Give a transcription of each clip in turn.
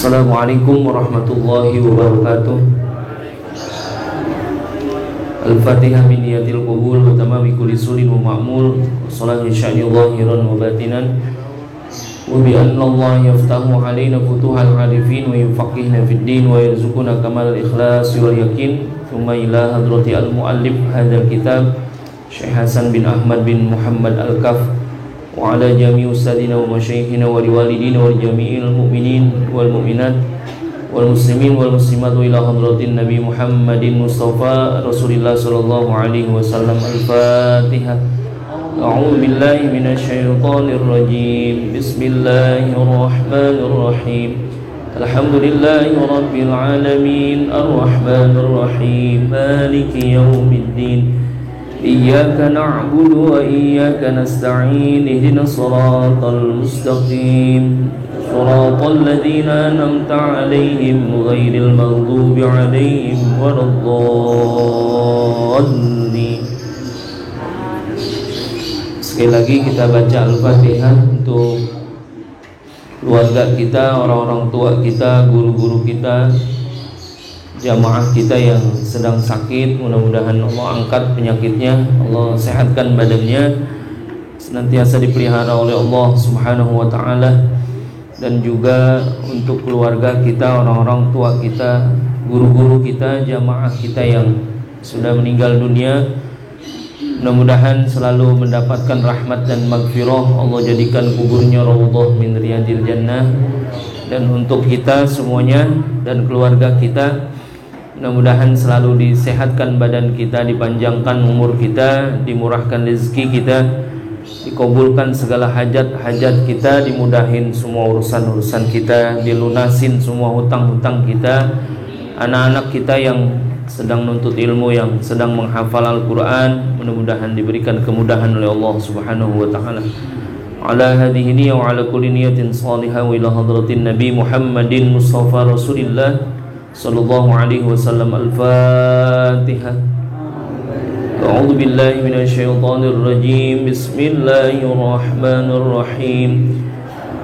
Assalamualaikum warahmatullahi wabarakatuh. Al-Fatihah min niyatil qubul wa tamami kulli sulin wa ma'mul. Salatu sya'ni zahiran wa batinan. Wa bi anna Allah yaftahu alaina futuhal arifin wa yufaqihna fid din wa yarzuquna kamal ikhlas wal yakin. Thumma ila hadrati al-muallif hadzal kitab Syekh Hasan bin Ahmad bin Muhammad Al-Kaf wa ala jami' ustadina wa masyayikhina wa liwalidina wa jami'il mu'minin wal mu'minat wal muslimin wal muslimat wa ila hadratin Nabi Muhammadin Mustafa Rasulillah sallallahu alaihi wasallam. Al-Fatihah. A'udzu billahi minasy syaithanir rajim. Bismillahirrahmanirrahim. Alhamdulillahi rabbil alamin arrahmanir rahim maliki yaumiddin. Iyyaka na'budu wa iyyaka nasta'in ihdinas siratal mustaqim siratal ladzina an'amta 'alaihim ghairil maghdubi 'alaihim waladdallin. Sekali lagi kita baca Al-Fatihah untuk keluarga kita, orang-orang tua kita, guru-guru kita, jamaah kita yang sedang sakit. Mudah-mudahan Allah angkat penyakitnya, Allah sehatkan badannya, senantiasa dipelihara oleh Allah Subhanahu wa ta'ala. Dan juga untuk keluarga kita, orang-orang tua kita, guru-guru kita, jamaah kita yang sudah meninggal dunia, mudah-mudahan selalu mendapatkan rahmat dan maghfirah. Allah jadikan kuburnya raudhah min riyadil jannah. Dan untuk kita semuanya dan keluarga kita, mudah-mudahan selalu disehatkan badan kita, dipanjangkan umur kita, dimurahkan rezeki kita, dikabulkan segala hajat-hajat kita, dimudahin semua urusan-urusan kita, dilunasin semua hutang-hutang kita. Anak-anak kita yang sedang nuntut ilmu, yang sedang menghafal Al-Quran, mudah-mudahan diberikan kemudahan oleh Allah Subhanahu wa ta'ala. Ala hadhihi niyya wa ala kulli niyatin salihah wa ila hadratin Nabi Muhammadin Mustafa Rasulillah sallallahu alaihi wasallam. Al-Fatihah. A'udzu billahi minasy syaithanir rajim. Bismillahirrahmanirrahim.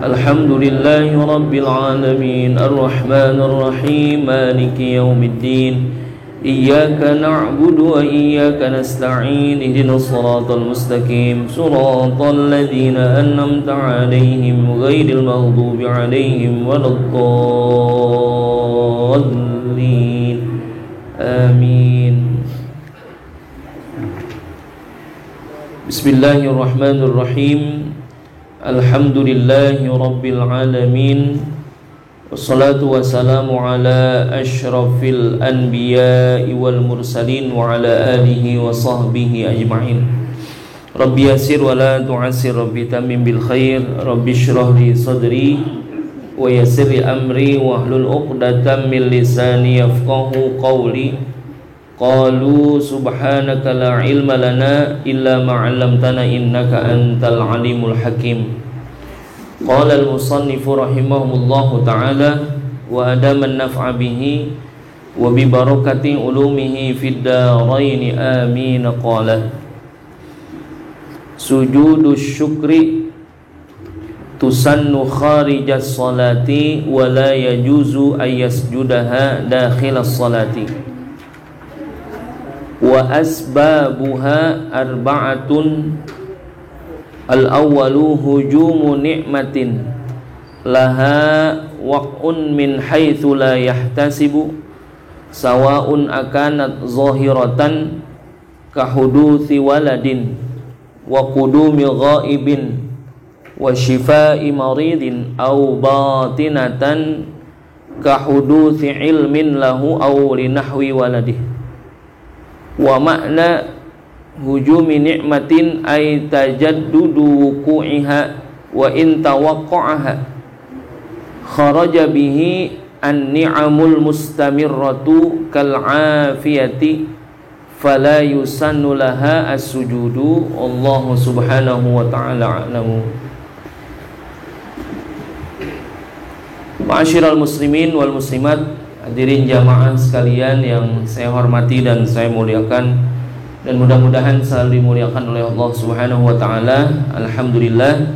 Alhamdulillahi rabbil alamin arrahmanir rahim maliki yaumiddin. Iyyaka na'budu wa iyyaka nasta'in ihdinas siratal mustaqim siratal ladzina an'amta 'alaihim ghairil maghdubi 'alaihim waladdallin. Amin. Bismillahirrahmanirrahim. Alhamdulillahi rabbil alamin. Wassalatu wassalamu ala asyrafil anbiya'i wal mursalin wa ala alihi wa sahbihi ajma'in. Rabbi yassir wa la tu'assir, Rabbi tamim bil khair, Rabbi syrah li sadri wa yassir li amri wa hlul uqdatam min lisani yafqahu qawli. Qalu subhanaka la ilma lana illa ma 'allamtana innaka antal alimul hakim. Qala al-musannifu rahimahullahu ta'ala wa adaman naf'a bihi wa bi barakati ulumihi fid daraini amin. Qala sujudus syukri tusannu kharijas salati wa la yajuzu ayyasjudaha dakhilas salati wa asbabuha arba'atun. Al-awwalu hujumu ni'matin laha waq'un min haitsu la yahtasibu sawa'un akanat zahiratan kahuduthi waladin wa qudumi ghaibin wa shifaa'i maridin aw batinatan kahuduthi ilmin lahu aw linahwi waladih. Wa ma'na hujumi ni'matin ay tajaddudu wuku'iha wa in tawaqqa'aha kharaja bihi an-ni'amul mustamirratu kal'afiyati fala yusannu laha as-sujudu. Allah subhanahu wa ta'ala a'lamu. Ma'asyiral muslimin wal muslimat, hadirin jamaah sekalian yang saya hormati dan saya muliakan, dan mudah-mudahan selalu dimuliakan oleh Allah Subhanahu wa ta'ala. Alhamdulillah,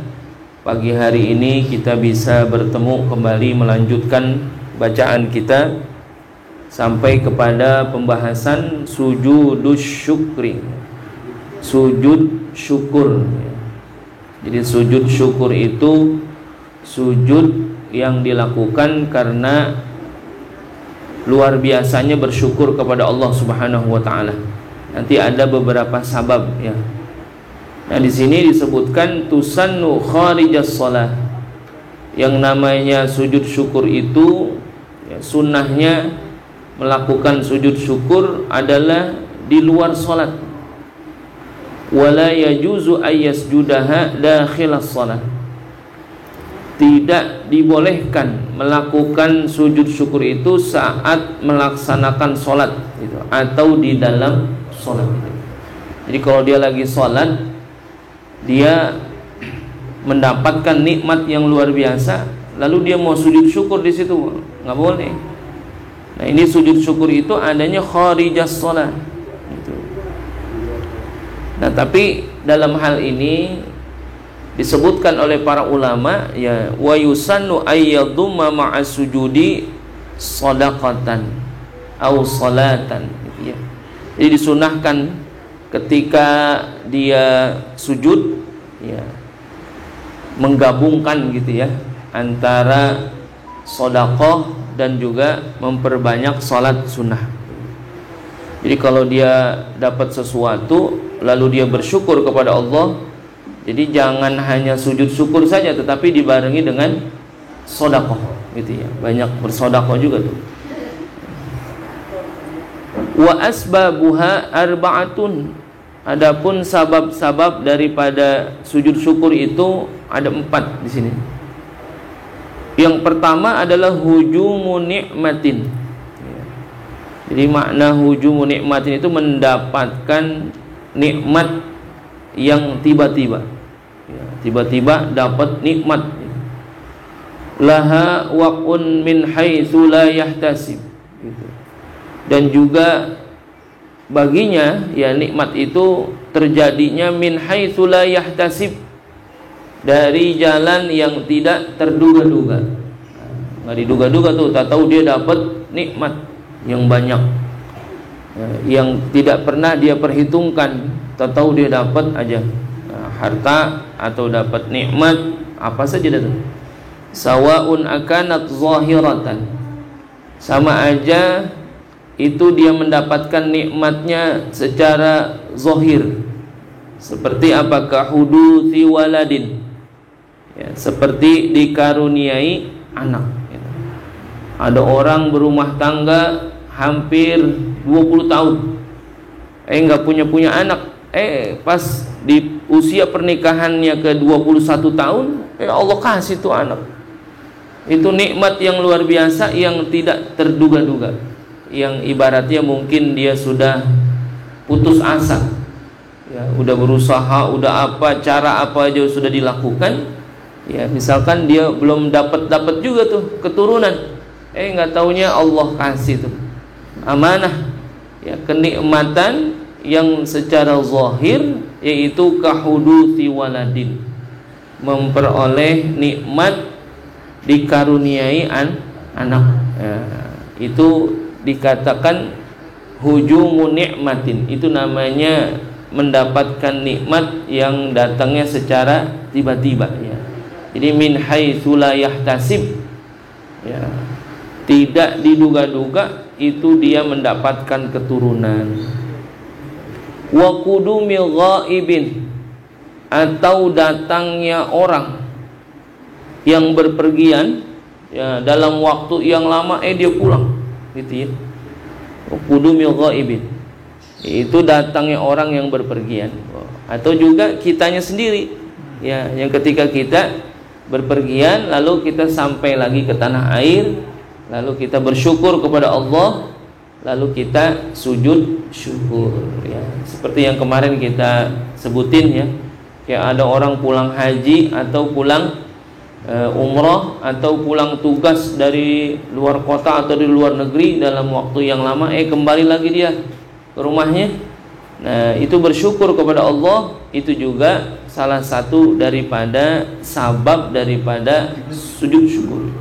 pagi hari ini kita bisa bertemu kembali melanjutkan bacaan kita sampai kepada pembahasan sujudus syukri, sujud syukur. Jadi sujud syukur itu sujud yang dilakukan karena luar biasanya bersyukur kepada Allah Subhanahu wa taala. Nanti ada beberapa sabab ya. Nah, di sini disebutkan tusannu kharijas shalah. Yang namanya sujud syukur itu ya, sunnahnya melakukan sujud syukur adalah di luar salat. Wala yajuzu ayyasjudaha dakhilas salat. Tidak dibolehkan melakukan sujud syukur itu saat melaksanakan salat gitu, atau di dalam salat. Jadi kalau dia lagi salat, dia mendapatkan nikmat yang luar biasa, lalu dia mau sujud syukur di situ, nggak boleh. Nah, ini sujud syukur itu adanya kharijas shalah gitu. Nah, tapi dalam hal ini disebutkan oleh para ulama ya, wa yusannu ayyadumma ma'as sujudi shadaqatan au salatan gitu ya. Jadi disunahkan ketika dia sujud ya, menggabungkan gitu ya antara sedekah dan juga memperbanyak salat sunnah. Jadi kalau dia dapat sesuatu lalu dia bersyukur kepada Allah, jadi jangan hanya sujud syukur saja tetapi dibarengi dengan sedekah gitu ya. Banyak bersedekah juga tuh. Wa asbabuha arba'atun. Adapun sabab-sabab daripada sujud syukur itu ada 4 di sini. Yang pertama adalah hujumu nikmatin. Jadi makna hujumu nikmatin itu mendapatkan nikmat yang tiba-tiba. Tiba-tiba dapat nikmat. Laha waqun min haitsu la yahtasib. Dan juga baginya ya nikmat itu terjadinya min haitsu la yahtasib, dari jalan yang tidak terduga-duga. Nggak diduga-duga tuh, tak tahu dia dapat nikmat yang banyak yang tidak pernah dia perhitungkan, tak tahu dia dapat aja harta atau dapat nikmat apa saja itu. Sawaun akanat zahiratan, sama aja itu dia mendapatkan nikmatnya secara zahir. Seperti apakah huduthi waladin ya, seperti dikaruniai anak ya. Ada orang berumah tangga hampir 20 tahun nggak punya anak, pas di usia pernikahannya ke 21 tahun Allah kasih tuh anak. Itu nikmat yang luar biasa yang tidak terduga-duga, yang ibaratnya mungkin dia sudah putus asa ya, udah berusaha, udah apa cara apa aja sudah dilakukan ya, misalkan dia belum dapat juga tuh keturunan, nggak taunya Allah kasih tuh amanah ya, kenikmatan yang secara zahir, yaitu kahuduthi waladin, memperoleh nikmat dikaruniai anak ya, itu dikatakan hujumu nikmatin. Itu namanya mendapatkan nikmat yang datangnya secara tiba-tiba ya. Jadi min haitsu la yahtasib ya, tidak diduga-duga itu dia mendapatkan keturunan. Wa qudumil ghaibin, atau datangnya orang yang berpergian ya, dalam waktu yang lama dia pulang gitu ya. Qudumil ghaibin, itu datangnya orang yang berpergian. Atau juga kitanya sendiri ya, yang ketika kita berpergian lalu kita sampai lagi ke tanah air, lalu kita bersyukur kepada Allah, lalu kita sujud syukur ya. Seperti yang kemarin kita sebutin ya, kayak ada orang pulang haji atau pulang umrah atau pulang tugas dari luar kota atau di luar negeri dalam waktu yang lama, kembali lagi dia ke rumahnya. Nah, itu bersyukur kepada Allah, itu juga salah satu daripada sabab daripada sujud syukur.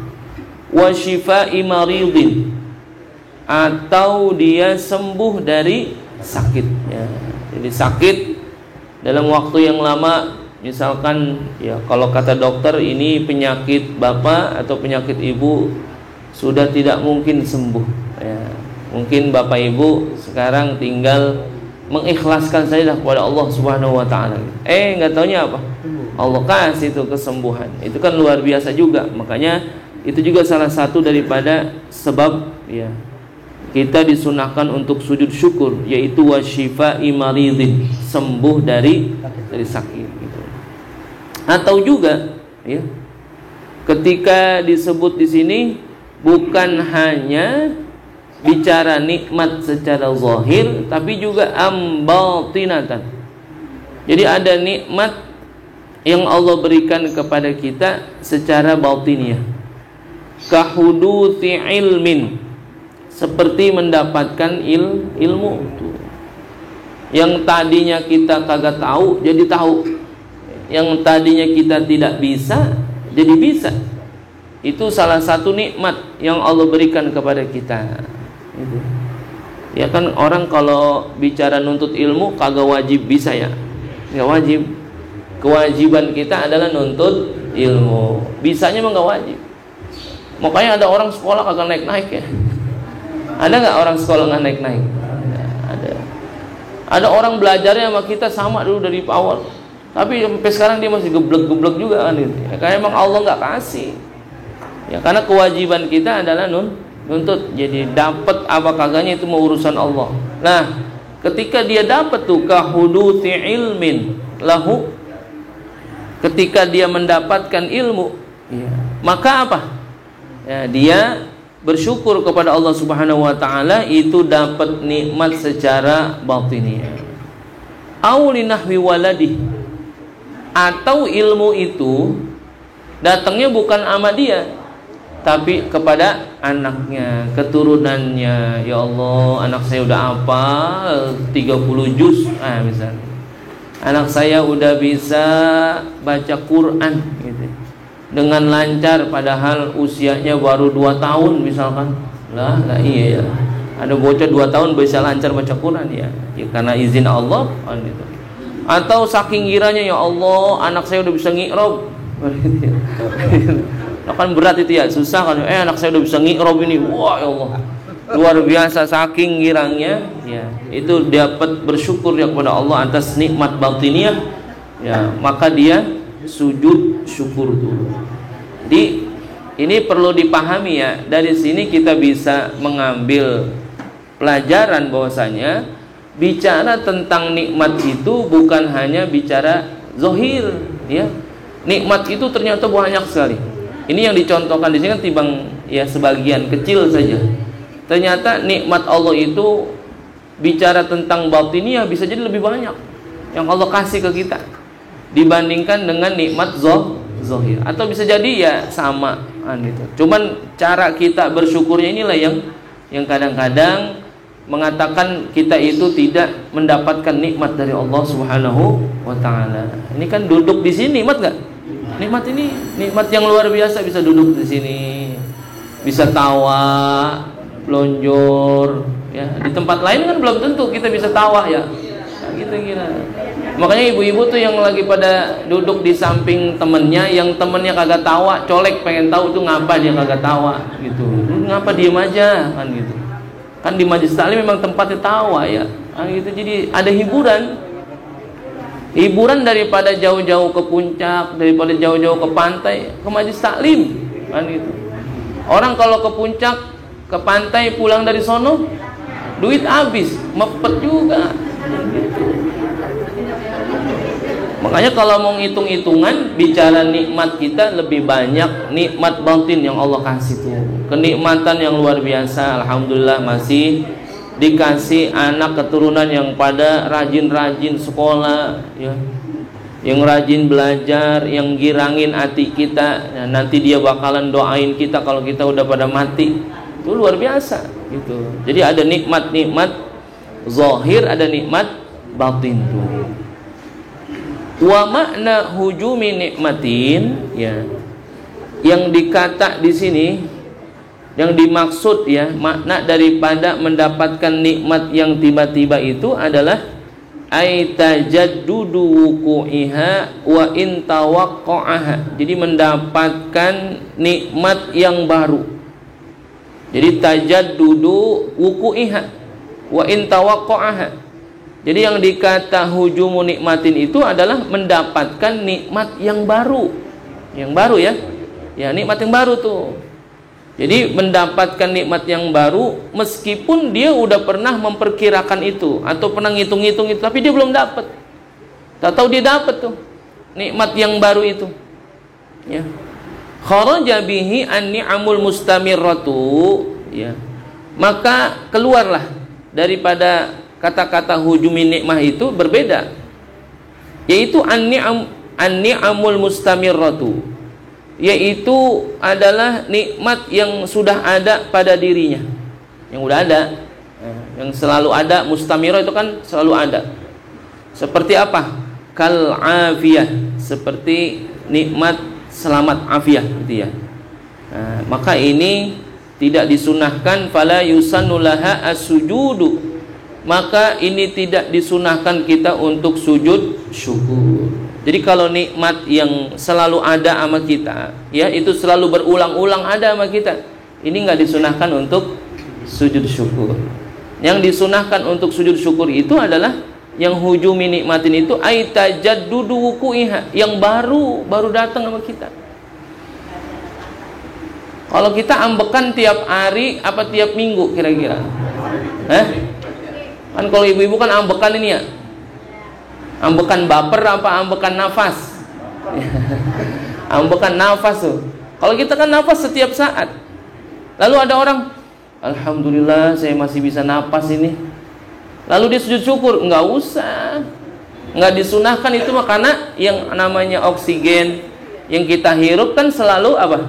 wa syifai maridin, atau dia sembuh dari sakit ya. Jadi sakit dalam waktu yang lama, misalkan ya kalau kata dokter ini penyakit bapak atau penyakit ibu sudah tidak mungkin sembuh ya. Mungkin bapak ibu sekarang tinggal mengikhlaskan saja kepada Allah Subhanahu wa taala. Nggak taunya apa? Allah kasih itu kesembuhan. Itu kan luar biasa juga. Makanya itu juga salah satu daripada sebab ya kita disunahkan untuk sujud syukur, yaitu wasyifai maridin, sembuh dari sakit gitu. Atau juga ya ketika disebut di sini bukan hanya bicara nikmat secara zahir, tapi juga ambatinatan. Jadi ada nikmat yang Allah berikan kepada kita secara batiniah. Kahuduti ilmin, seperti mendapatkan ilmu yang tadinya kita kagak tahu jadi tahu, yang tadinya kita tidak bisa jadi bisa. Itu salah satu nikmat yang Allah berikan kepada kita. Itu. Ya kan orang kalau bicara nuntut ilmu kagak wajib bisa ya, nggak wajib. Kewajiban kita adalah nuntut ilmu. Bisanya mah nggak wajib. Makanya ada orang sekolah kagak naik-naik ya. Ada nggak orang sekolah nggak naik-naik? Ada. Ada orang belajarnya sama kita sama dulu dari awal, tapi sampai sekarang dia masih geblek-geblek juga kan gitu. Ya, karena emang Allah nggak kasih. Ya karena kewajiban kita adalah nuntut. Jadi dapat apa kagaknya itu mau urusan Allah. Nah, ketika dia dapat tuh kahuduti ilmin lahu, ketika dia mendapatkan ilmu, ya, maka apa? Ya, dia bersyukur kepada Allah Subhanahu wa taala, itu dapat nikmat secara batiniah. Au linahwi waladih, atau ilmu itu datangnya bukan sama dia, tapi kepada anaknya, keturunannya. Ya Allah, anak saya udah hafal 30 juz, misalnya. Anak saya udah bisa baca Quran gitu, dengan lancar, padahal usianya baru 2 tahun misalkan. Lah iya ya. Ada bocah 2 tahun bisa lancar baca Quran ya karena izin Allah gitu. Atau saking giranya, ya Allah, anak saya udah bisa ngi'rab. Nah, kan berat itu ya, susah kan. Anak saya udah bisa ngi'rab ini. Wah, ya Allah. Luar biasa saking girangnya ya. Itu dapat bersyukur ya kepada Allah atas nikmat batiniah ya, maka dia sujud syukur dulu. Jadi ini perlu dipahami ya. Dari sini kita bisa mengambil pelajaran bahwasanya bicara tentang nikmat itu bukan hanya bicara zahir ya. Nikmat itu ternyata banyak sekali. Ini yang dicontohkan di sini kan timbang ya sebagian kecil saja. Ternyata nikmat Allah itu bicara tentang batiniah bisa jadi lebih banyak yang Allah kasih ke kita dibandingkan dengan nikmat zahir. Atau bisa jadi ya sama gitu. Cuman cara kita bersyukurnya inilah yang kadang-kadang mengatakan kita itu tidak mendapatkan nikmat dari Allah Subhanahu wa taala. Ini kan duduk di sini nikmat enggak? Nikmat ini nikmat yang luar biasa, bisa duduk di sini, bisa tawa, lonjor ya. Di tempat lain kan belum tentu kita bisa tawa ya. Nah, gitu kira. Makanya ibu-ibu tuh yang lagi pada duduk di samping temennya, yang temennya kagak tawa, colek pengen tahu tuh ngapa dia kagak tawa gitu. Ngapa diem aja kan gitu. Kan di majelis taklim memang tempatnya tawa ya. Nah, gitu. Jadi ada hiburan. Hiburan daripada jauh-jauh ke puncak, daripada jauh-jauh ke pantai, ke majelis taklim kan gitu. Orang kalau ke puncak, ke pantai, pulang dari sono duit habis, mepet juga gitu. Makanya kalau mau ngitung-hitungan bicara nikmat kita, lebih banyak nikmat batin yang Allah kasih tuh. Kenikmatan yang luar biasa. Alhamdulillah masih dikasih anak keturunan yang pada rajin-rajin sekolah ya, yang rajin belajar, yang girangin hati kita. Nah, nanti dia bakalan doain kita kalau kita udah pada mati. Itu luar biasa gitu. Jadi ada nikmat-nikmat zahir, ada nikmat batin tuh. Wa makna hujumi nikmatin ya, yang dikata di sini Yang dimaksud ya, makna daripada mendapatkan nikmat yang tiba-tiba itu adalah ay tajaddudu wuqu'iha wa in tawaqqa'aha. Jadi mendapatkan nikmat yang baru. Jadi tajaddudu wuqu'iha wa in tawaqqa'aha. Jadi yang dikata hujumu nikmatin itu adalah mendapatkan nikmat yang baru. Yang baru ya. Ya, nikmat yang baru tuh. Jadi mendapatkan nikmat yang baru meskipun dia udah pernah memperkirakan itu atau pernah ngitung-ngitung itu, tapi dia belum dapat. Tahu dia dapat tuh nikmat yang baru itu. Ya. Kharaja bihi an-ni'amul mustamirratu, ya. Maka keluarlah daripada kata-kata hujumi nikmah itu berbeda. Yaitu an-ni'amul mustamirratu, yaitu adalah nikmat yang sudah ada pada dirinya, yang udah ada, yang selalu ada. Mustamirah itu kan selalu ada. Seperti apa? Kal afiyah, seperti nikmat selamat afiah gitu ya. Maka ini tidak disunahkan. Fala yusannu laha as-sujudu, maka ini tidak disunahkan kita untuk sujud syukur. Jadi kalau nikmat yang selalu ada sama kita, ya itu selalu berulang-ulang ada sama kita, ini nggak disunahkan untuk sujud syukur. Yang disunahkan untuk sujud syukur itu adalah yang hujumi nikmatin itu ay tajaddudu wuqu'iha, yang baru datang sama kita. Kalau kita ambekan tiap hari apa tiap minggu kira-kira? Kan kalau ibu-ibu kan ambekan ini ya. Ambekan baper apa ambekan nafas? Ambekan nafas tuh. Kalau kita kan nafas setiap saat. Lalu ada orang, alhamdulillah saya masih bisa nafas ini. Lalu dia sujud syukur, enggak usah. Enggak disunahkan itu mah, karena yang namanya oksigen yang kita hirup kan selalu apa?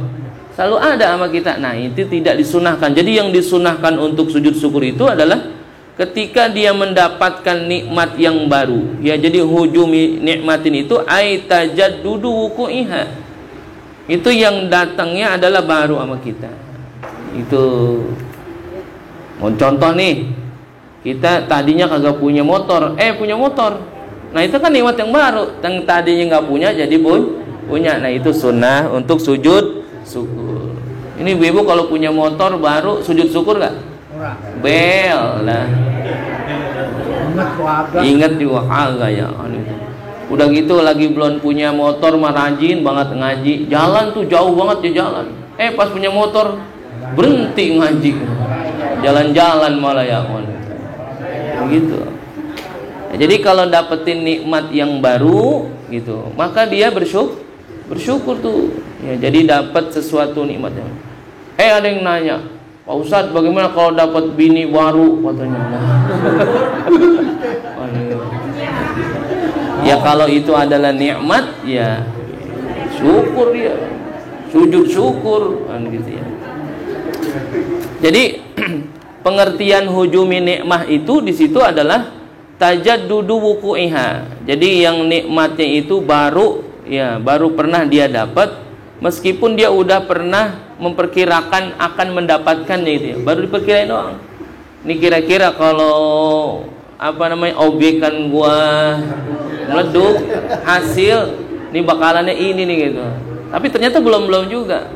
Selalu ada sama kita. Nah, itu tidak disunahkan. Jadi yang disunahkan untuk sujud syukur itu adalah ketika dia mendapatkan nikmat yang baru. Ya, jadi hujumi nikmatin itu ay tajaddudu wuqu'iha. Itu yang datangnya adalah baru sama kita. Itu mau contoh nih. Kita tadinya kagak punya motor, punya motor. Nah, itu kan nikmat yang baru. Yang tadinya nggak punya jadi punya. Nah, itu sunnah untuk sujud syukur. Ini ibu kalau punya motor baru sujud syukur nggak? Bel lah. Ingat juga kagak ya. Udah gitu lagi belum punya motor mah rajin banget ngaji. Jalan tuh jauh banget ya jalan. Pas punya motor berhenti ngaji. Jalan-jalan malah ya. Begitu. Jadi kalau dapetin nikmat yang baru gitu, maka dia bersyukur tuh. Ya, jadi dapat sesuatu nikmat yang. Ada yang nanya, Pak Ustadz, bagaimana kalau dapat bini baru katanya? Ya kalau itu adalah nikmat, ya syukur dia, sujud syukur kan gitu ya. Jadi pengertian hujumi nikmah itu di situ adalah tajaddudu wuqu'iha. Jadi yang nikmatnya itu baru, ya baru pernah dia dapat, meskipun dia udah pernah memperkirakan akan mendapatkannya itu ya. Baru diperkirain doang. Ini kira-kira kalau obyekan gua meleduk, hasil ini bakalannya ini nih gitu. Tapi ternyata belum juga.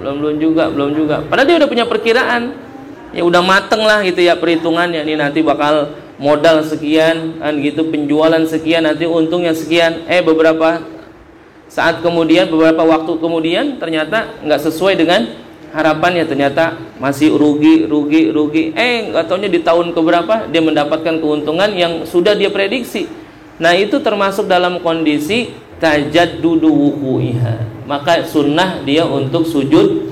Padahal dia udah punya perkiraan. Ya udah mateng lah gitu ya perhitungannya. Ini nanti bakal modal sekian kan gitu, penjualan sekian, nanti untungnya sekian. Beberapa saat kemudian, beberapa waktu kemudian ternyata nggak sesuai dengan harapannya, ternyata masih rugi. Nggak taunya di tahun keberapa dia mendapatkan keuntungan yang sudah dia prediksi. Nah, itu termasuk dalam kondisi tajaddudu wuqu'iha. Maka sunnah dia untuk sujud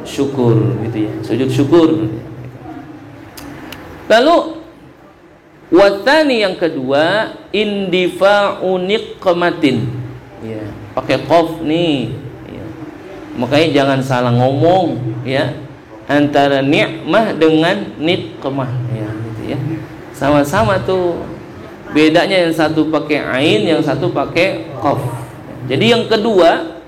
syukur gitu ya, sujud syukur. Lalu watani yang kedua, indifa'u niqmatin. Ya, pakai qaf nih. Ya. Makanya jangan salah ngomong ya antara nikmah dengan niqmah ya gitu ya. Sama-sama tuh. Bedanya yang satu pakai ain, yang satu pakai qaf. Jadi yang kedua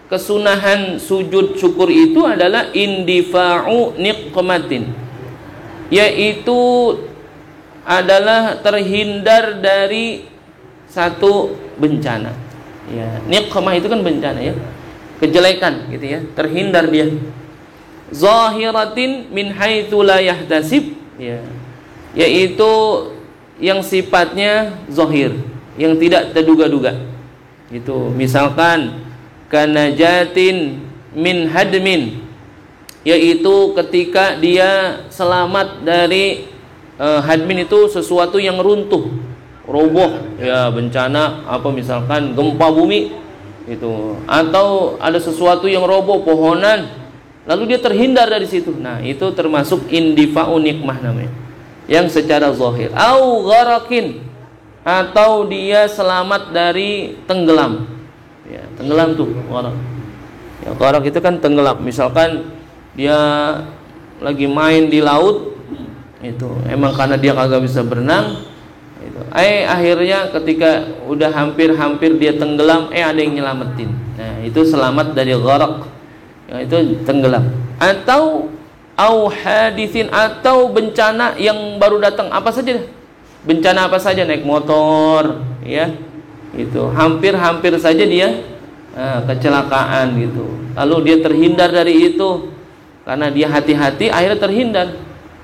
kesunahan sujud syukur itu adalah indifa'u niqmatin, yaitu adalah terhindar dari satu bencana. Ya, niqmah itu kan bencana ya, kejelekan gitu ya, terhindar dia. Zahiratin min haitsu la yahtasib, ya, yaitu yang sifatnya zahir, yang tidak terduga-duga. Itu misalkan kanajatin min hadmin, yaitu ketika dia selamat dari hadmin itu sesuatu yang runtuh, roboh, ya bencana apa misalkan gempa bumi itu, atau ada sesuatu yang roboh, pohonan, lalu dia terhindar dari situ. Nah, itu termasuk indifa'u nikmah namanya, yang secara zahir. Au gharakin, atau dia selamat dari tenggelam. Ya, tenggelam tuh gharak. Ya, gharak itu kan tenggelam. Misalkan dia lagi main di laut, itu emang karena dia kagak bisa berenang, itu akhirnya ketika udah hampir dia tenggelam, ada yang nyelamatin. Nah, itu selamat dari gharak, ya, itu tenggelam. Atau au haditsin, atau bencana yang baru datang, apa saja, bencana apa saja, naik motor ya, itu hampir saja dia kecelakaan gitu, lalu dia terhindar dari itu karena dia hati-hati, akhirnya terhindar,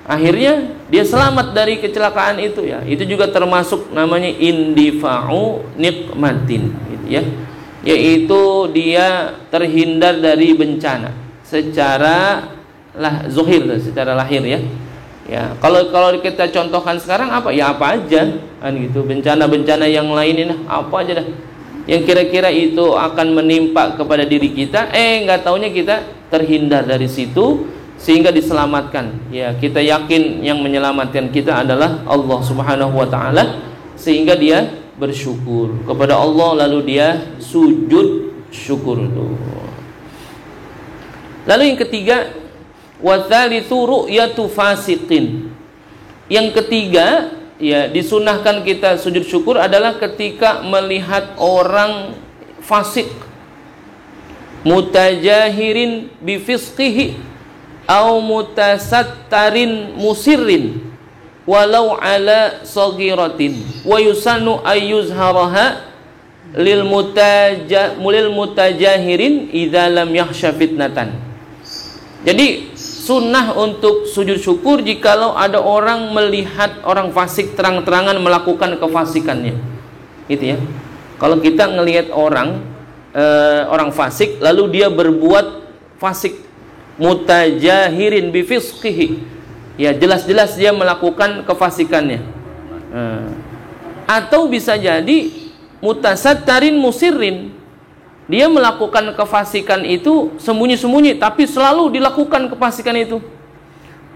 akhirnya dia selamat dari kecelakaan itu, ya, itu juga termasuk namanya indifa'u nikmatin gitu ya, yaitu dia terhindar dari bencana secara zahir, secara lahir ya. Ya, kalau kita contohkan sekarang apa? Ya apa aja kan gitu. Bencana-bencana yang lain ini apa aja dah, yang kira-kira itu akan menimpa kepada diri kita, nggak taunya kita terhindar dari situ sehingga diselamatkan. Ya, kita yakin yang menyelamatkan kita adalah Allah Subhanahu wa taala, sehingga dia bersyukur kepada Allah, lalu dia sujud syukur tuh. Lalu yang ketiga, wa tsalitsu ru'yatu fasiqin. Yang ketiga, ya, disunahkan kita sujud syukur adalah ketika melihat orang fasik, mutajahirin bifisqihi au mutasattarin musirrin walau ala saghiratin wa yusannu ayyuzharaha lil mutajahirin idza lam yakhsha fitnatan. Jadi sunnah untuk sujud syukur jikalau ada orang melihat orang fasik terang-terangan melakukan kefasikannya, gitu ya. Kalau kita ngelihat orang fasik lalu dia berbuat fasik, mutajahirin bifisqihi, ya jelas-jelas dia melakukan kefasikannya. Atau bisa jadi mutasattarin musirrin, dia melakukan kefasikan itu sembunyi-sembunyi, tapi selalu dilakukan kefasikan itu.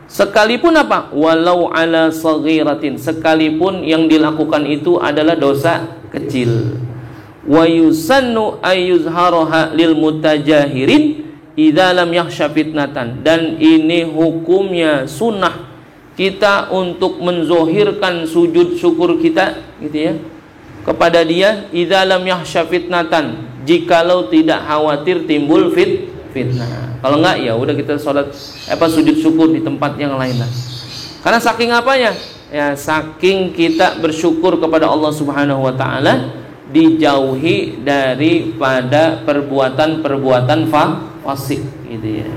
Sekalipun apa? Walau ala saghiratin, sekalipun yang dilakukan itu adalah dosa kecil. Wa yusannu ayyuzharaha lil mutajahirin idza lam yakhsha fitnatan. Dan ini hukumnya sunnah kita untuk menzohirkan sujud syukur kita, gitu ya, kepada dia idza lam yakhsha fitnatan, jikalau tidak khawatir timbul fitnah. Kalau enggak, ya udah kita sholat sujud syukur di tempat yang lain lah. Karena saking apanya? Ya, saking kita bersyukur kepada Allah Subhanahu wa taala, dijauhi daripada perbuatan-perbuatan fasik gitu ya.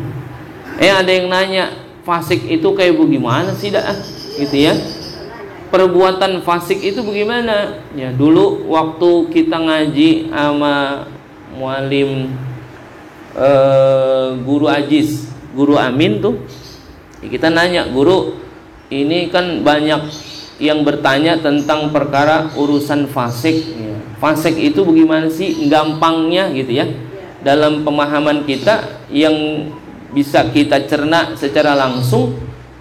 Ada yang nanya, fasik itu kayak bagaimana sih dah? Gitu ya. Perbuatan fasik itu bagaimana? Ya, dulu waktu kita ngaji sama mualim guru Ajiz, guru Amin tuh, ya kita nanya, guru, ini kan banyak yang bertanya tentang perkara urusan fasik, ya. Fasik itu bagaimana sih gampangnya gitu ya, dalam pemahaman kita yang bisa kita cerna secara langsung.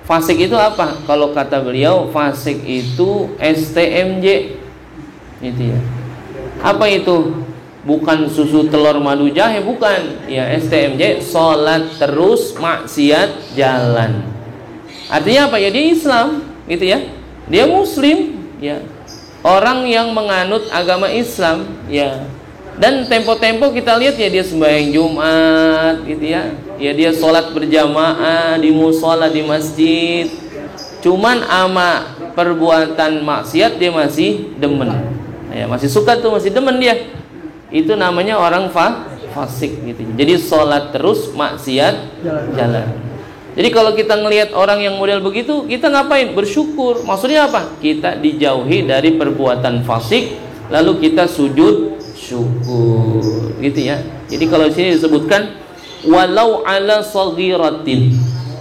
Fasik itu apa? Kalau kata beliau, fasik itu STMJ, gitu ya. Apa itu? Bukan susu telur madu jahe, bukan. Ya, STMJ, sholat terus maksiat jalan. Artinya apa? Ya dia Islam, gitu ya. Dia Muslim, ya. Orang yang menganut agama Islam, ya. Dan tempo-tempo kita lihat ya dia sembahyang Jumat gitu ya. Ya dia sholat berjamaah di musola di masjid. Cuman ama perbuatan maksiat dia masih demen. Ya, masih suka tuh, masih demen dia. Itu namanya orang fasik gitu. Jadi sholat terus, maksiat jalan. Jadi kalau kita ngelihat orang yang model begitu, kita ngapain? Bersyukur. Maksudnya apa? Kita dijauhi dari perbuatan fasik, lalu kita sujud syukur, gitu ya. Jadi kalau di sini disebutkan walau ala saghiratin,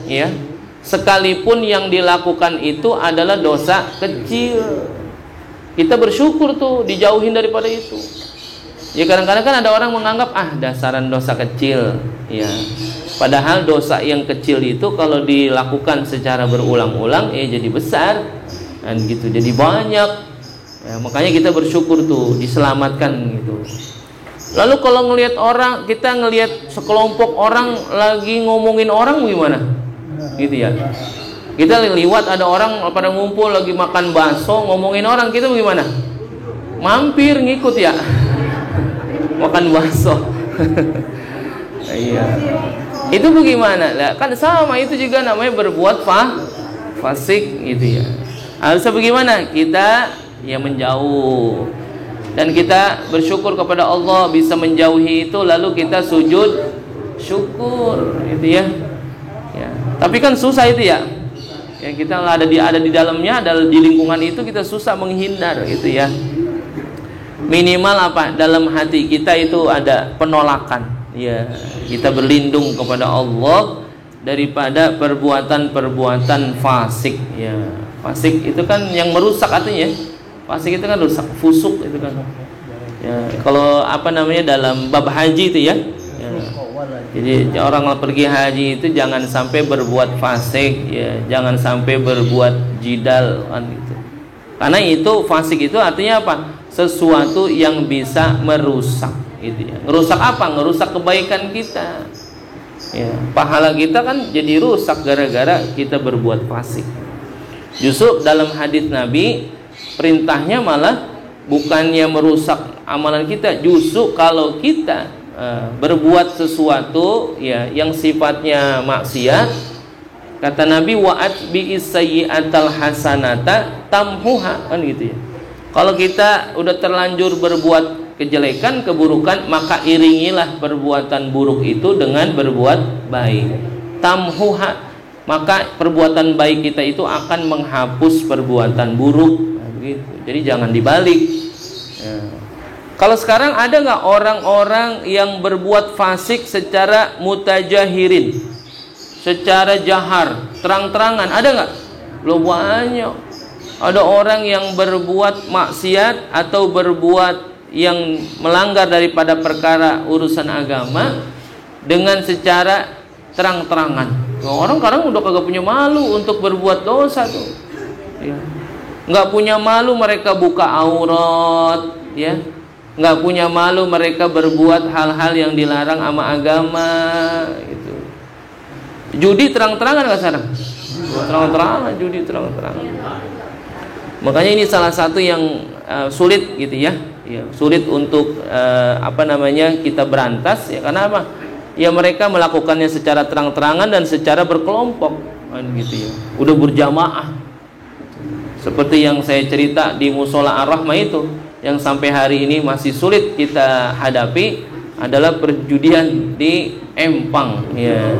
ya, sekalipun yang dilakukan itu adalah dosa kecil, kita bersyukur tuh dijauhin daripada itu. Ya kadang-kadang kan ada orang menganggap dasaran dosa kecil, ya. Padahal dosa yang kecil itu kalau dilakukan secara berulang-ulang jadi besar, dan gitu, jadi banyak. Ya, makanya kita bersyukur tuh diselamatkan gitu. Lalu kalau ngelihat orang, kita ngelihat sekelompok orang lagi ngomongin orang gimana? Gitu ya. Kita liwat ada orang pada ngumpul lagi makan bakso ngomongin orang, kita gimana? Mampir ngikut ya. Makan bakso. Iya. Itu bagaimana? Lah kan sama, itu juga namanya berbuat fasik gitu ya. Harusnya bagaimana? Kita menjauh, dan kita bersyukur kepada Allah bisa menjauhi itu, lalu kita sujud syukur gitu ya. Tapi kan susah itu ya. Kita ada di dalamnya, ada di lingkungan itu, kita susah menghindar gitu ya. Minimal apa? Dalam hati kita itu ada penolakan. Ya, kita berlindung kepada Allah daripada perbuatan-perbuatan fasik ya. Fasik itu kan yang merusak artinya. Fasik itu kan rusak, fusuk itu kan. Ya, kalau dalam bab haji itu ya. Jadi orang pergi haji itu jangan sampai berbuat fasik ya, jangan sampai berbuat jidal kan gitu. Karena itu fasik itu artinya apa? Sesuatu yang bisa merusak gitu ya. Merusak apa? Merusak kebaikan kita. Ya, pahala kita kan jadi rusak gara-gara kita berbuat fasik. Justru dalam hadis Nabi perintahnya malah bukannya merusak amalan kita, justru kalau kita berbuat sesuatu ya yang sifatnya maksiat, kata Nabi wa'at bi'is sayyi'atal hasanata tamhuha, kan gitu ya. Kalau kita udah terlanjur berbuat kejelekan, keburukan, maka iringilah perbuatan buruk itu dengan berbuat baik. Tamhuha, maka perbuatan baik kita itu akan menghapus perbuatan buruk. Gitu. Jadi jangan dibalik. Ya. Kalau sekarang ada nggak orang-orang yang berbuat fasik secara mutajahirin, secara jahar, terang-terangan? Ada nggak? Loh banyak. Ada orang yang berbuat maksiat atau berbuat yang melanggar daripada perkara urusan agama dengan secara terang-terangan. Orang kadang udah kagak punya malu untuk berbuat dosa tuh. Ya. Nggak punya malu mereka buka aurat, ya. Nggak punya malu mereka berbuat hal-hal yang dilarang sama agama, gitu. Judi terang-terangan nggak sekarang? Terang-terangan, judi terang-terangan. Makanya ini salah satu yang sulit, gitu ya. Sulit untuk kita berantas, ya. Karena apa? Ya mereka melakukannya secara terang-terangan dan secara berkelompok, gitu ya. Udah berjamaah. Seperti yang saya cerita di Musola Ar-Rahmah itu, yang sampai hari ini masih sulit kita hadapi adalah perjudian di Empang, ya,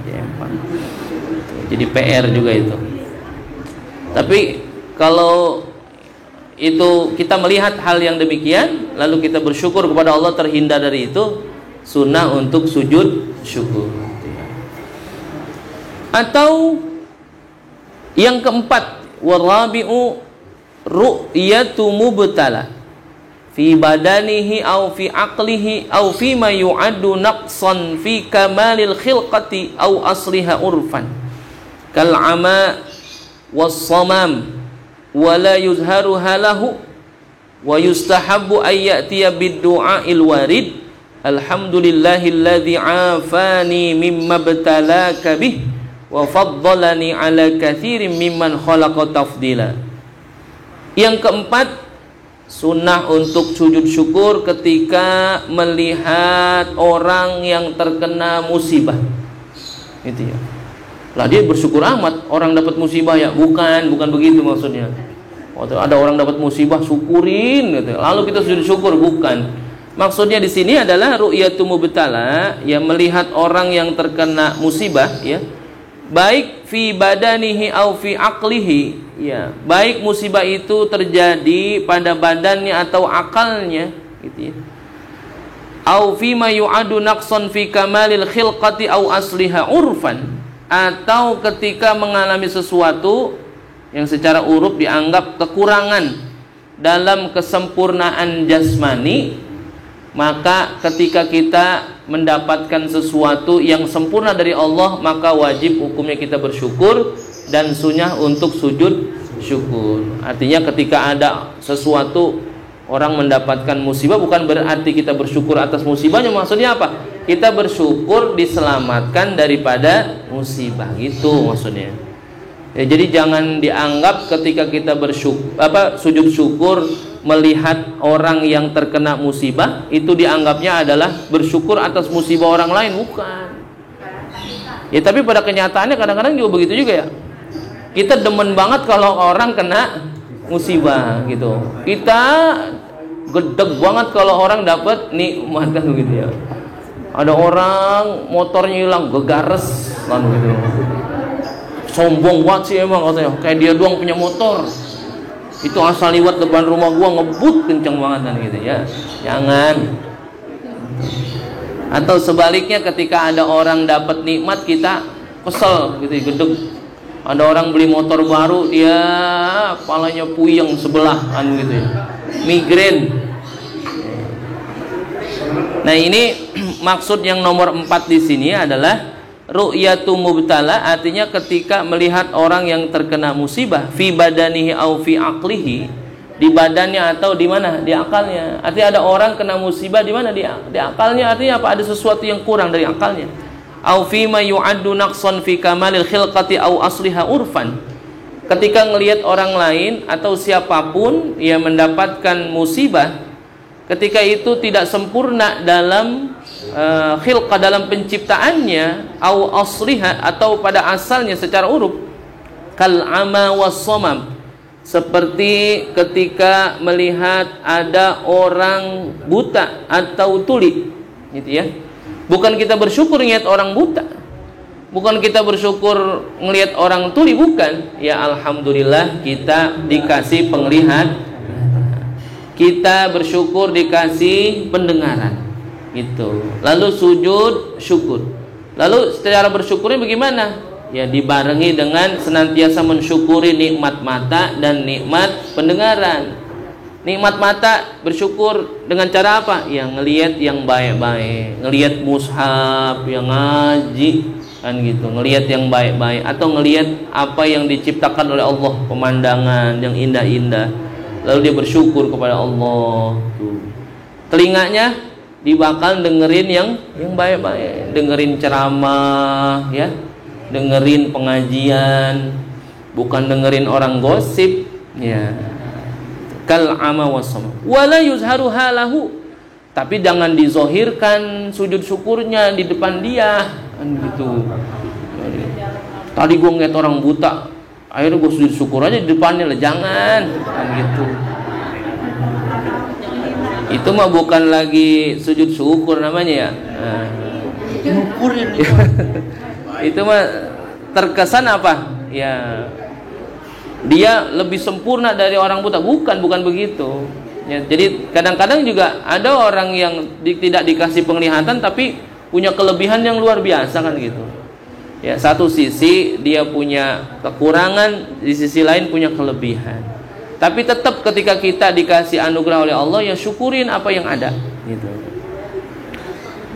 di Empang. Jadi PR juga itu. Tapi kalau itu kita melihat hal yang demikian, lalu kita bersyukur kepada Allah terhindar dari itu, sunnah untuk sujud syukur. Atau yang keempat, warabi'u ru'yatu mubtala fi badanihi aw fi aqlihi aw fi ma yu'addu naqsan fi kamalil khilqati aw asliha urfan kal ama was samam wa la yuzharu halahu wa yustahabbu ay ya'tiya bid du'a'il warid alhamdulillahilladzi 'afani mimma btalaka bih wa faddalani ala katsirin mimman khalaqa tafdila. Yang keempat, Sunnah untuk sujud syukur ketika melihat orang yang terkena musibah. Gitu ya. Lah dia bersyukur amat orang dapat musibah ya? Bukan begitu maksudnya. Waktu ada orang dapat musibah syukurin gitu. Lalu kita sujud syukur, bukan. Maksudnya di sini adalah ru'yatu mubtala, ya, melihat orang yang terkena musibah, ya. Baik fi badanihi au fi aqlihi, ya, baik musibah itu terjadi pada badannya atau akalnya, gitu ya. Au fi ma yu'adu naqsan fi kamalil khilqati au asliha urfan, atau ketika mengalami sesuatu yang secara uruf dianggap kekurangan dalam kesempurnaan jasmani, maka ketika kita mendapatkan sesuatu yang sempurna dari Allah, maka wajib hukumnya kita bersyukur dan sunnah untuk sujud syukur. Artinya ketika ada sesuatu orang mendapatkan musibah, bukan berarti kita bersyukur atas musibahnya. Maksudnya apa? Kita bersyukur diselamatkan daripada musibah, gitu maksudnya. Ya, jadi jangan dianggap ketika kita sujud syukur melihat orang yang terkena musibah itu dianggapnya adalah bersyukur atas musibah orang lain, bukan. Ya, tapi pada kenyataannya kadang-kadang juga begitu juga ya. Kita demen banget kalau orang kena musibah gitu. Kita gedeg banget kalau orang dapat nikmat, kan begitu ya. Ada orang motornya hilang, gegares kan gitu. Sombong banget sih emang katanya, kayak dia doang punya motor. Itu asal liwat depan rumah gua ngebut kenceng banget kan gitu ya. Jangan. Atau sebaliknya ketika ada orang dapat nikmat kita kesel gitu, gedeg. Ada orang beli motor baru, dia kepalanya puyeng sebelah kan gitu ya. Migrain. Nah, ini maksud yang nomor 4 di sini adalah ru'yatu mubtala, artinya ketika melihat orang yang terkena musibah fi badanihi au fi aqlihi, di badannya atau di mana? Di akalnya. Artinya ada orang kena musibah di mana? Di akalnya. Artinya apa? Ada sesuatu yang kurang dari akalnya. Au fi ma yu'addu naqsan fi kamalil khilqati au asliha urfan. Ketika ngelihat orang lain atau siapapun yang mendapatkan musibah, ketika itu tidak sempurna dalam khilqah, dalam penciptaannya, au asliha, atau pada asalnya secara uruf, kal ama was samam, seperti ketika melihat ada orang buta atau tuli, gitu ya. Bukan kita bersyukur ngelihat orang buta, bukan kita bersyukur ngelihat orang tuli, bukan. Ya alhamdulillah kita dikasih penglihatan, kita bersyukur dikasih pendengaran, gitu. Lalu sujud syukur. Lalu secara bersyukurnya bagaimana? Ya dibarengi dengan senantiasa mensyukuri nikmat mata dan nikmat pendengaran. Nikmat mata bersyukur dengan cara apa? Ya ngelihat yang baik-baik, ngelihat mushaf yang ngaji kan gitu, ngelihat yang baik-baik, atau ngelihat apa yang diciptakan oleh Allah, pemandangan yang indah-indah. Lalu dia bersyukur kepada Allah. Telinganya dibakal dengerin yang baik-baik, dengerin ceramah, ya, dengerin pengajian, bukan dengerin orang gosip, ya. Kal ama wasama wala yuzharu halahu, tapi jangan dizohirkan sujud syukurnya di depan dia kan gitu. Tadi gue ngeliat orang buta, akhirnya gue sujud syukur aja di depannya lah, jangan kan gitu. Itu mah bukan lagi sujud syukur namanya ya. Itu mah terkesan apa? Ya dia lebih sempurna dari orang buta, bukan begitu. Ya, jadi kadang-kadang juga ada orang yang tidak dikasih penglihatan tapi punya kelebihan yang luar biasa kan gitu. Ya, satu sisi dia punya kekurangan, di sisi lain punya kelebihan. Tapi tetap ketika kita dikasih anugerah oleh Allah, ya syukurin apa yang ada gitu.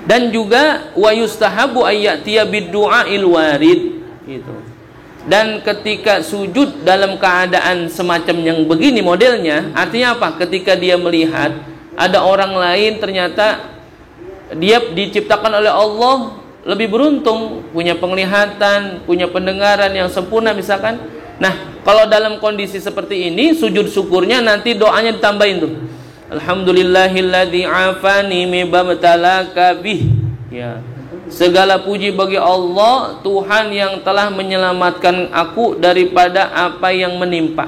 Dan juga wa yustahabu ayyatiya bid-du'ail warid gitu. Dan ketika sujud dalam keadaan semacam yang begini modelnya, artinya apa? Ketika dia melihat ada orang lain ternyata dia diciptakan oleh Allah lebih beruntung, punya penglihatan, punya pendengaran yang sempurna misalkan. Nah, Kalau dalam kondisi seperti ini, sujud syukurnya nanti doanya ditambahin tuh. Alhamdulillahilladzi afani mimabtalaka bih. Ya. Segala puji bagi Allah, Tuhan yang telah menyelamatkan aku daripada apa yang menimpa.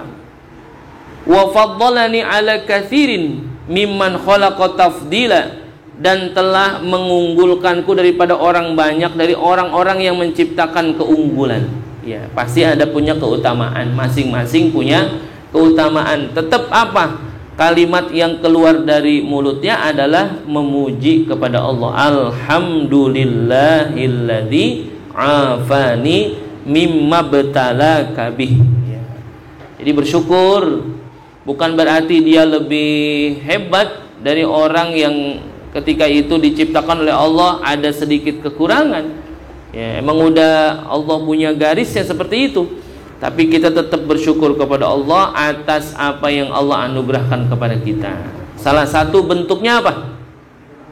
Wa faddalani ala katsirin mimman khalaqa tafdila, dan telah mengunggulkanku daripada orang banyak dari orang-orang yang menciptakan keunggulan. Ya, pasti ada punya keutamaan, masing-masing punya keutamaan. Tetap apa? Kalimat yang keluar dari mulutnya adalah memuji kepada Allah. Alhamdulillahilladzi afani mimma btalaka bih. Ya. Jadi bersyukur bukan berarti dia lebih hebat dari orang yang ketika itu diciptakan oleh Allah ada sedikit kekurangan. Ya, emang udah Allah punya garisnya seperti itu. Tapi kita tetap bersyukur kepada Allah atas apa yang Allah anugerahkan kepada kita. Salah satu bentuknya apa?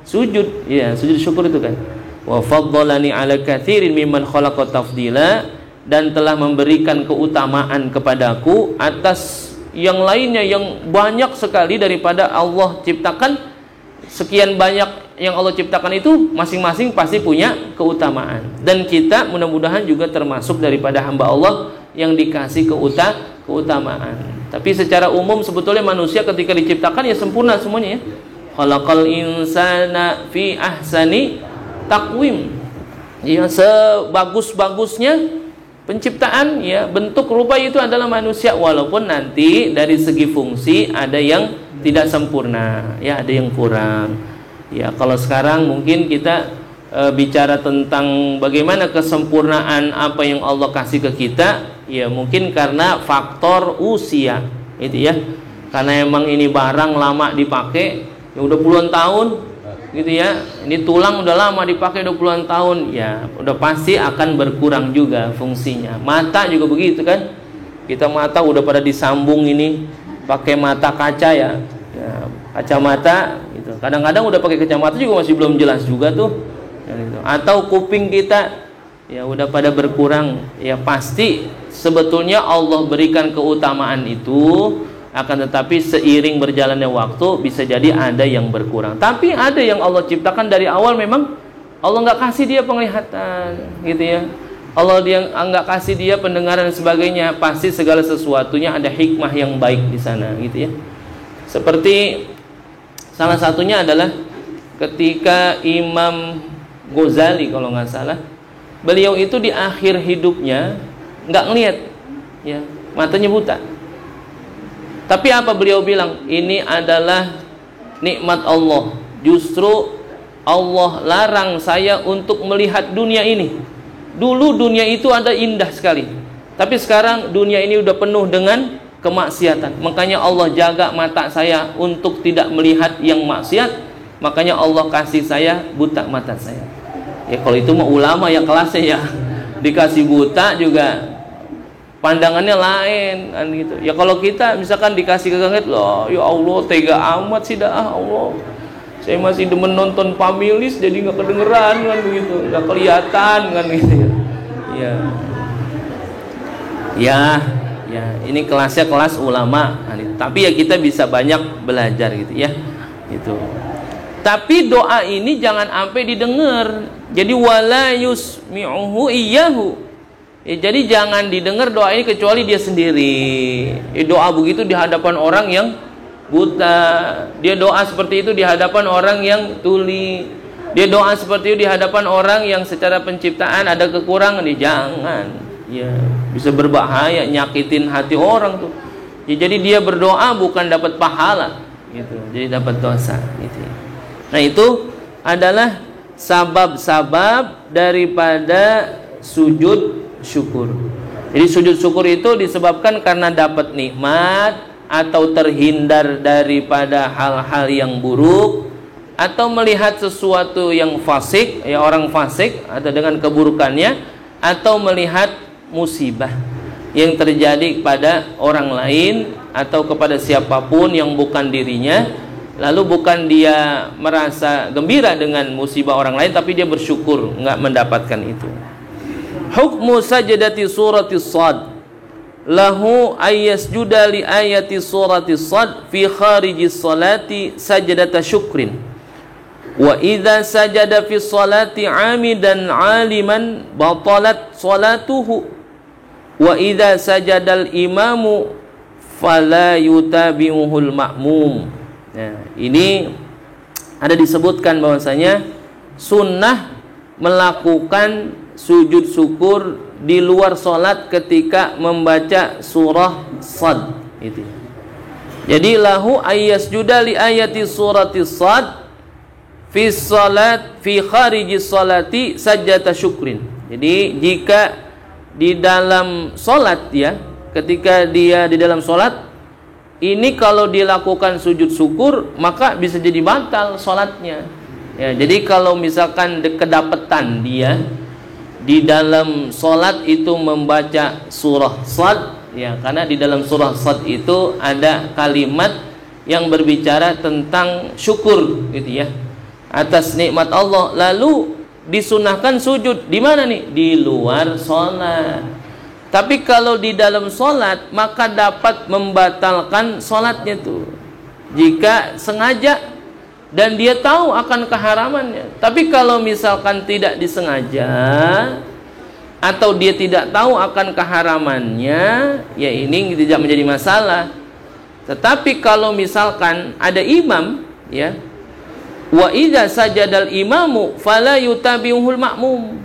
Sujud. Ya, sujud syukur itu kan. Wa faddalani ala katsirin mimman khalaqa tafdila, dan telah memberikan keutamaan kepadaku atas yang lainnya yang banyak sekali daripada Allah ciptakan. Sekian banyak yang Allah ciptakan itu masing-masing pasti punya keutamaan, dan kita mudah-mudahan juga termasuk daripada hamba Allah yang dikasih keutamaan. Tapi secara umum sebetulnya manusia ketika diciptakan ya sempurna semuanya ya. Khalaqal insana fi ahsani taqwim. Ya, sebagus-bagusnya penciptaan ya, bentuk rupa itu adalah manusia, walaupun nanti dari segi fungsi ada yang tidak sempurna, ya ada yang kurang. Ya, kalau sekarang mungkin kita bicara tentang bagaimana kesempurnaan apa yang Allah kasih ke kita, ya mungkin karena faktor usia, itu ya. Karena emang ini barang lama dipakai, ya udah puluhan tahun, gitu ya. Ini tulang udah lama dipakai, udah puluhan tahun, ya udah pasti akan berkurang juga fungsinya. Mata juga begitu kan. Kita mata udah pada disambung ini pakai mata kaca ya, kacamata gitu. Kadang-kadang udah pakai kacamata juga masih belum jelas juga tuh ya, gitu. Atau kuping kita ya udah pada berkurang. Ya pasti sebetulnya Allah berikan keutamaan itu, akan tetapi seiring berjalannya waktu bisa jadi ada yang berkurang. Tapi ada yang Allah ciptakan dari awal memang Allah nggak kasih dia penglihatan gitu ya. Allah dia nggak kasih dia pendengaran dan sebagainya. Pasti segala sesuatunya ada hikmah yang baik di sana gitu ya. Seperti salah satunya adalah ketika Imam Ghazali kalau nggak salah, beliau itu di akhir hidupnya nggak ngelihat ya, matanya buta. Tapi apa beliau bilang? Ini adalah nikmat Allah. Justru Allah larang saya untuk melihat dunia ini. Dulu dunia itu ada indah sekali, tapi sekarang dunia ini udah penuh dengan kemaksiatan. Makanya Allah jaga mata saya untuk tidak melihat yang maksiat. Makanya Allah kasih saya buta mata saya. Ya kalau itu mah ulama ya kelasnya ya, dikasih buta juga pandangannya lain kan gitu. Ya kalau kita misalkan dikasih kegaget, loh ya Allah tega amat sih dah Allah. Saya masih demen nonton Pamilis jadi nggak kedengeran kan begitu, nggak kelihatan kan gitu ya. Ya ini kelasnya kelas ulama. Tapi ya kita bisa banyak belajar gitu ya. Gitu. Tapi doa ini jangan sampai didengar. Jadi wala yusmi'uhu iyyahu. Ya, jadi jangan didengar doa ini kecuali dia sendiri. Doa begitu di hadapan orang yang buta, dia doa seperti itu di hadapan orang yang tuli, dia doa seperti itu di hadapan orang yang secara penciptaan ada kekurangan. Jangan, ya bisa berbahaya, nyakitin hati orang tuh. Ya, jadi dia berdoa bukan dapat pahala, gitu, jadi dapat dosa. Gitu. Nah itu adalah sabab-sabab daripada sujud syukur. Jadi sujud syukur itu disebabkan karena dapat nikmat, atau terhindar daripada hal-hal yang buruk, atau melihat sesuatu yang fasik, ya orang fasik atau dengan keburukannya, atau melihat musibah yang terjadi kepada orang lain atau kepada siapapun yang bukan dirinya, lalu bukan dia merasa gembira dengan musibah orang lain, tapi dia bersyukur nggak mendapatkan itu. Hukmu sajadati surati Shad. lahu ayyasjuda li ayati surati Sad fi kharijis salati sajdata syukrin wa idza sajada fi salati amidan aliman batalat salatuhu wa idza sajadal imamu fala yutabi'uhul ma'mum. Nah, ini ada disebutkan bahwasanya sunnah melakukan sujud syukur di luar salat ketika membaca surah Sad itu. Jadi lahu ayyasjuda li ayati surati Sad fi salat fi kharijis salati sajdata syukrin. Jadi jika di dalam salat ya, ketika dia di dalam salat ini kalau dilakukan sujud syukur maka bisa jadi batal salatnya. Ya, jadi kalau misalkan kedapetan dia di dalam salat itu membaca surah Sad ya, karena di dalam surah Sad itu ada kalimat yang berbicara tentang syukur gitu ya, atas nikmat Allah, lalu disunahkan sujud di mana nih? Di luar salat. Tapi kalau di dalam salat maka dapat membatalkan salatnya tuh jika sengaja dan dia tahu akan keharamannya. Tapi kalau misalkan tidak disengaja atau dia tidak tahu akan keharamannya, ya ini tidak menjadi masalah. Tetapi kalau misalkan ada imam ya, wa idza sajadal imamu fala yutabi'uhul ma'mum.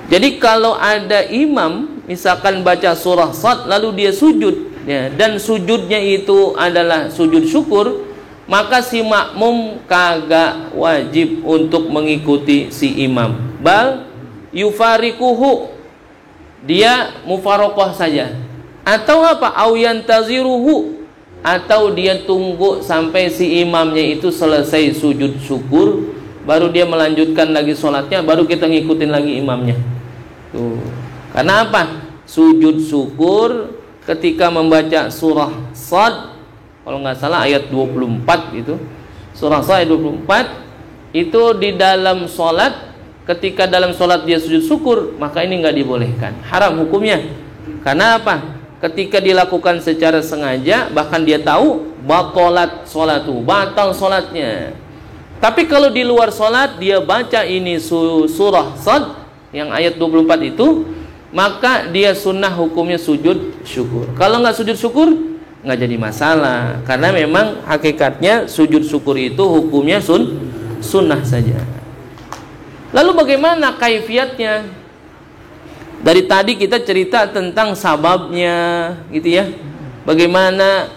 Jadi kalau ada imam misalkan baca surah Sad lalu dia sujud ya, dan sujudnya itu adalah sujud syukur, maka si makmum kagak wajib untuk mengikuti si imam. Bal yufarikuhu, dia mufarokoh saja. Atau apa? Au yantaziruhu, atau dia tunggu sampai si imamnya itu selesai sujud syukur, baru dia melanjutkan lagi sholatnya, baru kita ngikutin lagi imamnya. Tuh. Karena apa? Sujud syukur ketika membaca surah Sad, kalau nggak salah ayat 24 itu, surah Sad ayat 24 itu di dalam sholat, ketika dalam sholat dia sujud syukur, maka ini nggak dibolehkan, haram hukumnya. Karena apa? Ketika dilakukan secara sengaja, bahkan dia tahu, batalat sholatu, batal sholatnya. Tapi kalau di luar sholat dia baca ini surah Sad yang ayat 24 itu, maka dia sunnah hukumnya sujud syukur. Kalau nggak sujud syukur nggak jadi masalah, karena memang hakikatnya sujud syukur itu hukumnya sunnah saja. Lalu bagaimana kaifiatnya? Dari tadi kita cerita tentang sababnya gitu ya, bagaimana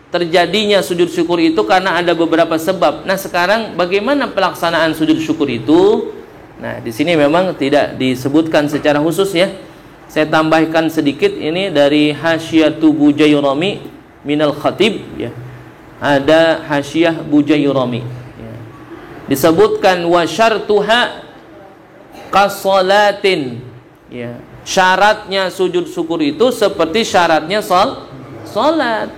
terjadinya sujud syukur itu karena ada beberapa sebab. Nah sekarang bagaimana pelaksanaan sujud syukur itu? Nah di sini memang tidak disebutkan secara khusus ya. Saya tambahkan sedikit ini dari Hasyiatu Bujairami minal Khatib ya. Ada Hasyiah Bujairami ya. Disebutkan wa syartuha qasalatin ya. Syaratnya sujud syukur itu seperti syaratnya salat.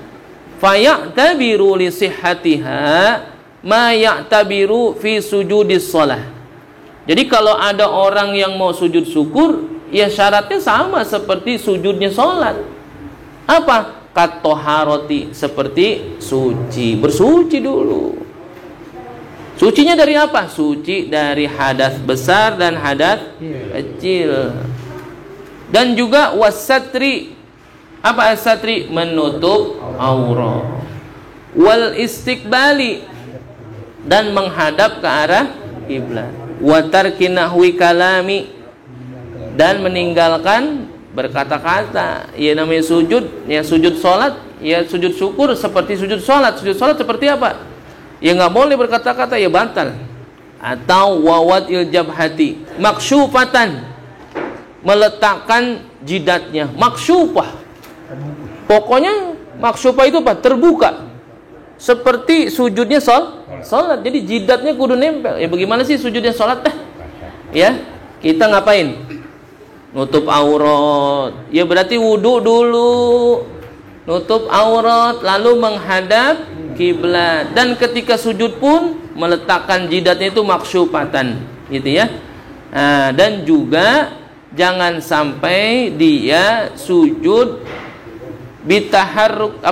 Fa ya'tabiru li sihhatiha ma ya'tabiru fi sujudis shalah. Jadi kalau ada orang yang mau sujud syukur, ya syaratnya sama seperti sujudnya sholat. Apa? Katoharoti, seperti suci, bersuci dulu. Sucinya dari apa? Suci dari hadas besar dan hadas kecil. Dan juga wasatri. Apa asatri? Menutup aurat. Wal istiqbali, dan menghadap ke arah kiblat. Wa tarki nahwi kalami, dan meninggalkan berkata-kata. Ya namanya sujud, ya sujud sholat, ya sujud syukur seperti sujud sholat. Sujud sholat seperti apa? Ya nggak boleh berkata-kata, ya batal. Atau wawat iljabhati maksyufatan, meletakkan jidatnya maksyufah. Pokoknya maksyufah itu apa? Terbuka. Seperti sujudnya sholat. Jadi jidatnya kudu nempel. Ya bagaimana sih sujudnya sholat? Ya kita ngapain? Nutup aurat. Ya berarti wudu dulu, nutup aurat, lalu menghadap kiblat. Dan ketika sujud pun meletakkan jidatnya itu maksyufatan, gitu ya. Nah, dan juga jangan sampai dia sujud bitaharruk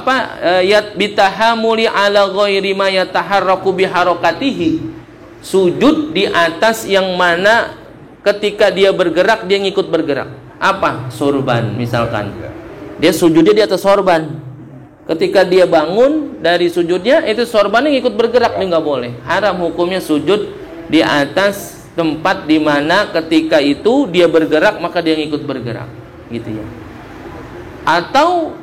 bitahamuli ala ghairi ma yataharraku biharakatihi, sujud di atas yang mana ketika dia bergerak dia ngikut bergerak. Apa? Sorban misalkan, dia sujudnya di atas sorban, ketika dia bangun dari sujudnya itu sorbannya ngikut bergerak, dia nggak boleh. Haram hukumnya sujud di atas tempat di mana ketika itu dia bergerak maka dia ngikut bergerak, gitu ya. Atau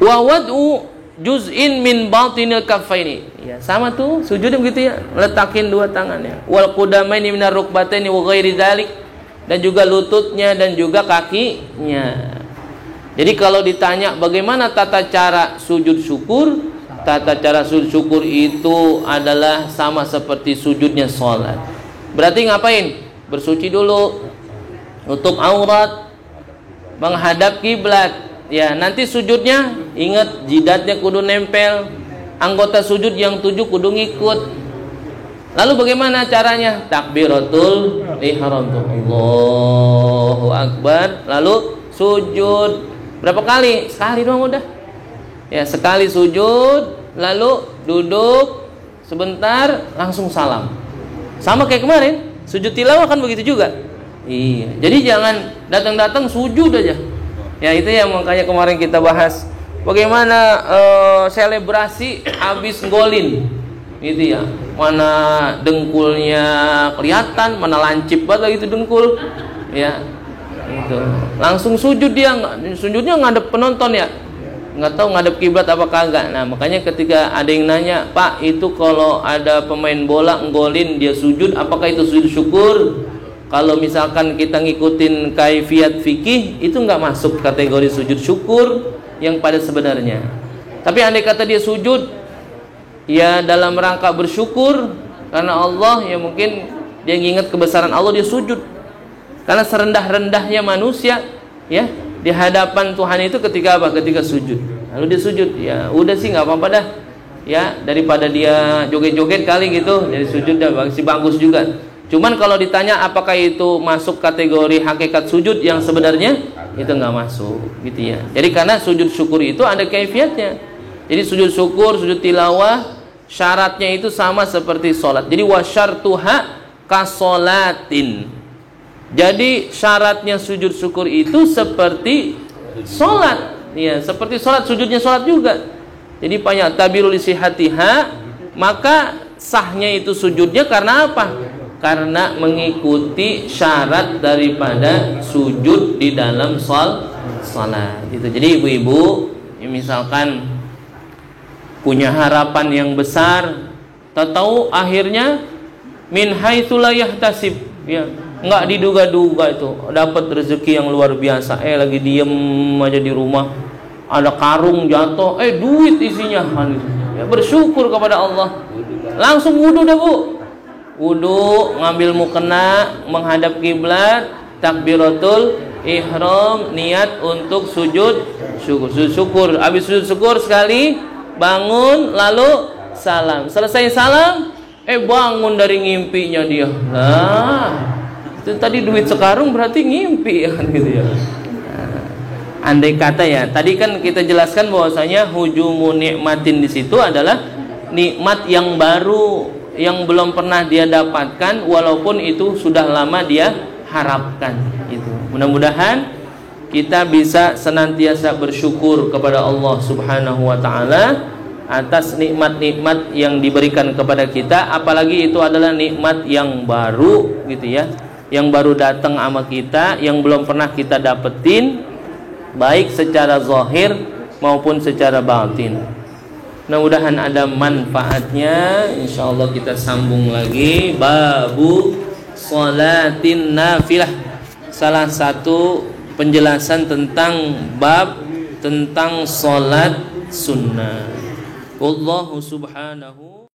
wawad'u juz'in min batinil kaffaini, ya sama tuh sujudnya begitu ya, letakin dua tangannya, wal qudamaini minar rukbataini wa ghairi dzalik, dan juga lututnya dan juga kakinya. Jadi kalau ditanya bagaimana tata cara sujud syukur, tata cara sujud syukur itu adalah sama seperti sujudnya sholat. Berarti ngapain? Bersuci dulu, tutup aurat, menghadap kiblat. Ya, nanti sujudnya ingat jidatnya kudu nempel, anggota sujud yang 7 kudu ngikut. Lalu bagaimana caranya? Takbiratul ihram, Allahu Akbar, lalu sujud. Berapa kali? Sekali doang udah. Ya, sekali sujud, lalu duduk sebentar, langsung salam. Sama kayak kemarin, sujud tilawah kan begitu juga. Iya. Jadi jangan datang-datang sujud aja. Ya, itu yang makanya kemarin kita bahas bagaimana selebrasi habis golin. Gitu ya. Mana dengkulnya kelihatan, mana lancip banget gitu dengkul. Ya. Itu. Langsung sujud dia, sujudnya ngadep penonton ya. Nggak tahu ngadep kiblat apa kagak. Nah, makanya ketika ada yang nanya, Pak, itu kalau ada pemain bola nggolin dia sujud, apakah itu sujud syukur? Kalau misalkan kita ngikutin kaifiat fikih, itu nggak masuk kategori sujud syukur yang pada sebenarnya. Tapi andai kata dia sujud ya dalam rangka bersyukur karena Allah, ya mungkin dia nginget kebesaran Allah, dia sujud. Karena serendah-rendahnya manusia ya di hadapan Tuhan itu ketika apa? Ketika sujud. Lalu dia sujud, ya udah sih nggak apa-apa dah. Ya, daripada dia joget-joget kali gitu, jadi sujud dah masih bagus juga. Cuman kalau ditanya apakah itu masuk kategori hakikat sujud yang sebenarnya, itu nggak masuk, gitu ya. Jadi karena sujud syukur itu ada kaifiatnya. Jadi sujud syukur, sujud tilawah, syaratnya itu sama seperti sholat. Jadi wasyartuha kasolatin. Jadi syaratnya sujud syukur itu seperti sholat, ya, seperti sholat, sujudnya sholat juga. Jadi banyak tabirul isihatiha, maka sahnya itu sujudnya karena apa? Karena mengikuti syarat daripada sujud di dalam sholat. Gitu. Jadi ibu-ibu, misalkan punya harapan yang besar, tahu akhirnya min haitsu la yahtasib, ya, nggak diduga-duga itu dapat rezeki yang luar biasa. Lagi diem aja di rumah, ada karung jatuh, duit isinya. Ya, bersyukur kepada Allah. Langsung wudu dah bu. Wudu, ngambil mukena, menghadap kiblat, takbiratul ihram, niat untuk sujud syukur. Habis sujud syukur sekali, bangun, lalu salam. Selesai salam, bangun dari ngimpinya dia. Nah, itu tadi duit sekarung berarti ngimpi kan gitu ya. Andai kata ya, tadi kan kita jelaskan bahwasanya hujumu nikmatin di situ adalah nikmat yang baru, yang belum pernah dia dapatkan walaupun itu sudah lama dia harapkan. Itu mudah-mudahan kita bisa senantiasa bersyukur kepada Allah Subhanahu wa taala atas nikmat-nikmat yang diberikan kepada kita, apalagi itu adalah nikmat yang baru gitu ya, yang baru datang sama kita, yang belum pernah kita dapetin baik secara zahir maupun secara batin. Mudah-mudahan ada manfaatnya. Insyaallah kita sambung lagi babu sholatin nafilah, salah satu penjelasan tentang bab tentang salat sunnah. Wallahu subhanahu